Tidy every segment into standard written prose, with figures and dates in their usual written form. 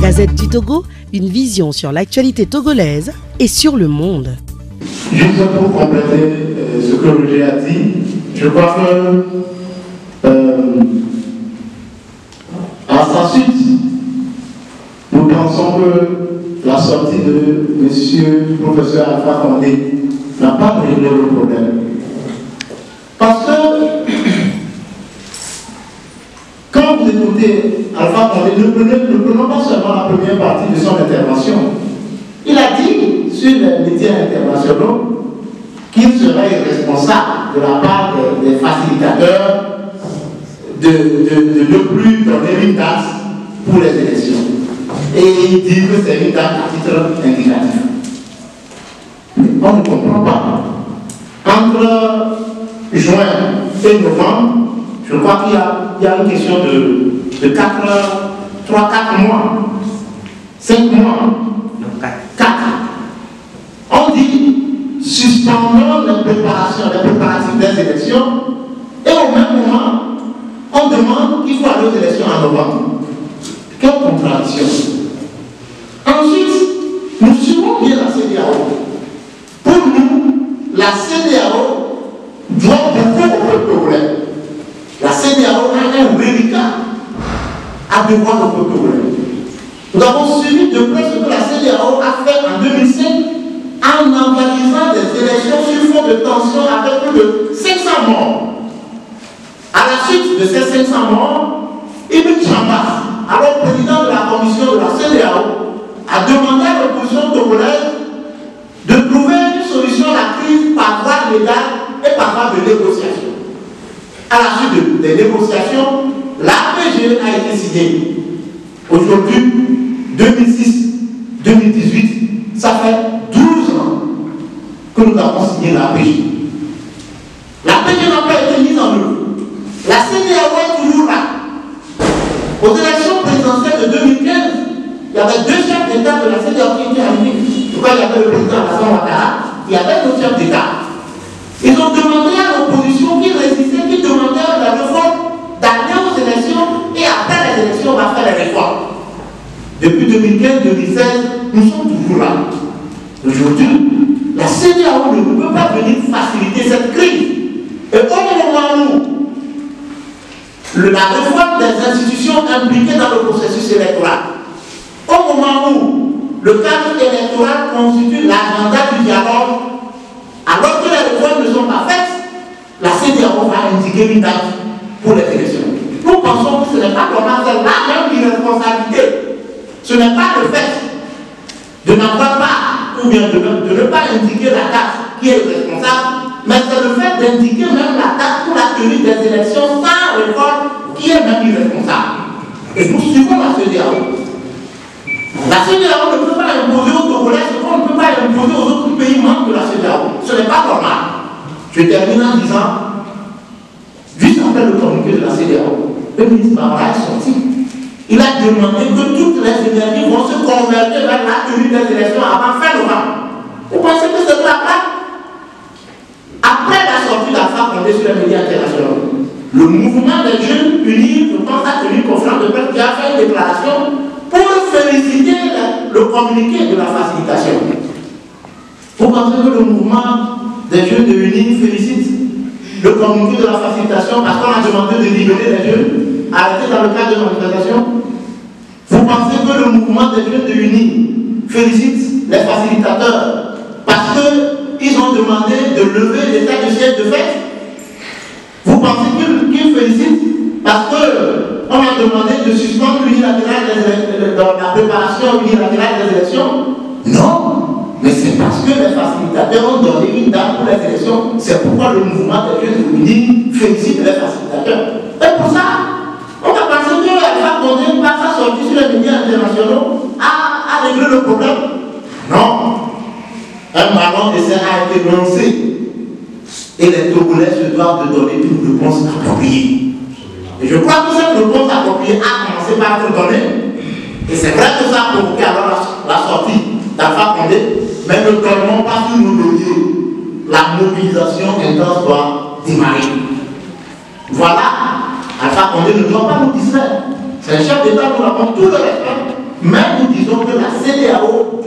Gazette du Togo, une vision sur l'actualité togolaise et sur le monde. Juste pour compléter ce que Roger a dit, je crois que à sa suite, nous pensons que la sortie de M. professeur Alpha Condé n'a pas réglé le problème. Parce que quand vous écoutez Alpha Condé, ne prenons pas seulement la première partie de son intervention. Il a dit sur les médias internationaux qu'il serait irresponsable de la part des facilitateurs de ne plus donner une date pour les élections. Et il dit que c'est une date à titre indicatif. Mais on ne comprend pas. Entre juin et novembre, je crois qu'il y a une question de 3-4 mois, 5 mois, 4. On dit suspendons les préparatifs des élections et au même moment, on demande qu'il faut aller aux élections en novembre. Quelle contradiction. Ensuite, nous suivons bien la CEDEAO. Pour nous, la CEDEAO doit beaucoup au peuple togolais. La CEDEAO a un reliquat à devoir au peuple togolais. Nous avons suivi de près ce que la CEDEAO a fait en 2005 en organisant des élections sur fond de tension avec plus de 500 morts. À la suite de ces 500 morts, Ibn Chambas, alors président de la commission de la CEDEAO, a demandé à l'opposition togolaise de trouver une solution à la crise par voie légale et par voie de négociation. À la suite des négociations, l'APG a été signée. Aujourd'hui, 2006-2018, ça fait 12 ans que nous avons signé l'APG. L'APG n'a pas été mise en œuvre. La CEDEAO est toujours là. Aux élections présidentielles de 2015, il y avait 2 chefs d'État de la CEDEAO qui étaient arrivés. Pourquoi il y avait le président Alassane Ouattara, il y avait d'autres chefs d'État. Ils ont demandé à l'opposition qui résistait, qui demandait à la réforme d'aller aux élections et après les élections, on va faire les réformes. Depuis 2015-2016, nous sommes toujours là. Aujourd'hui, la CEDEAO ne peut pas venir faciliter cette crise. Et au moment où la réforme des institutions impliquées dans le processus électoral, au moment où le cadre électoral constitue l'agenda du dialogue, alors que les réformes ne sont pas faites, la CEDEAO va indiquer une date pour les élections. Nous pensons que ce n'est pas normal, c'est la même irresponsabilité. Ce n'est pas le fait de n'avoir pas, ou bien de ne pas indiquer la date qui est responsable, mais c'est le fait d'indiquer même la date pour la tenue des élections sans réforme qui est même irresponsable. Et nous suivons la CEDEAO. La CEDEAO ne peut pas imposer aux Togolais ce qu'on ne peut pas imposer aux autres pays membres de la CEDEAO. Ce n'est pas normal. Je termine en disant, juste après le communiqué de la CEDEAO, le ministre Barbara est sorti. Il a demandé que toutes les énergies vont se convertir vers la tenue des élections avant fin novembre. Vous pensez que c'est la place? Après la sortie d'Alpha Condé sur les médias internationaux, le mouvement des jeunes unis, je pense, a tenu une conférence de presse qui a fait une déclaration pour féliciter le communiqué de la facilitation. Vous pensez que le mouvement des jeunes unis félicite le communiqué de la facilitation parce qu'on a demandé de libérer les jeunes arrêtés dans le cadre de manifestation? Vous pensez que le mouvement des jeunes unis félicite les facilitateurs parce qu'ils ont demandé de lever l'état de siège de fait? Vous pensez qu'ils félicitent parce qu'on a demandé de suspendre la préparation unilatérale des élections? Non, mais c'est parce que les facilitateurs ont donné une date pour les élections. C'est pourquoi le mouvement des jeunes unis félicite les facilitateurs. Et pour ça, on va penser que Alpha Condé, par sa sortie sur les médias internationaux, a réglé le problème. Non. Un ballon d'essai a été lancé. Et les Togolais se doivent de donner une réponse appropriée. Et je crois que cette réponse appropriée a commencé par être donnée. Et c'est vrai que ça a provoqué alors la sortie d'Alpha Condé, mais ne tombons pas sur nos dossiers. La mobilisation intense doit démarrer. Voilà, Alpha Condé ne doit pas nous distraire. C'est un chef d'État, nous avons tout le respect. Mais nous disons que la CEDEAO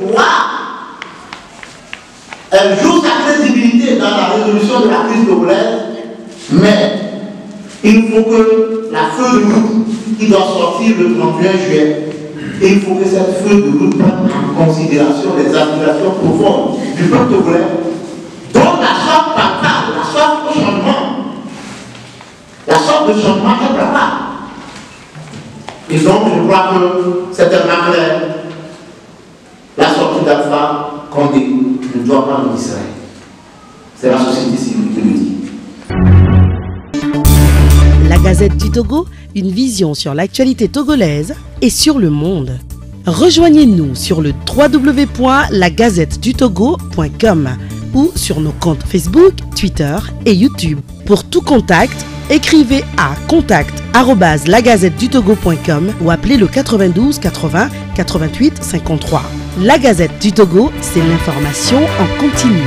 elle joue sa crédibilité dans la résolution de la crise togolaise, mais il faut que la feuille de route qui doit sortir le 31 juillet, il faut que cette feuille de route prenne en considération les aspirations profondes du peuple togolais, dont la soif palpable, la soif au changement, la soif de changement est palpable. Et donc, je crois que c'est tellement clair. La sortie d'Alpha Condé ne doit pas nous distraire. C'est la société civile qui le dit. La Gazette du Togo, une vision sur l'actualité togolaise et sur le monde. Rejoignez-nous sur le www.lagazettedutogo.com ou sur nos comptes Facebook, Twitter et YouTube. Pour tout contact, écrivez à contact@lagazettedutogo.com ou appelez le 92 80 88 53. La Gazette du Togo, c'est l'information en continu.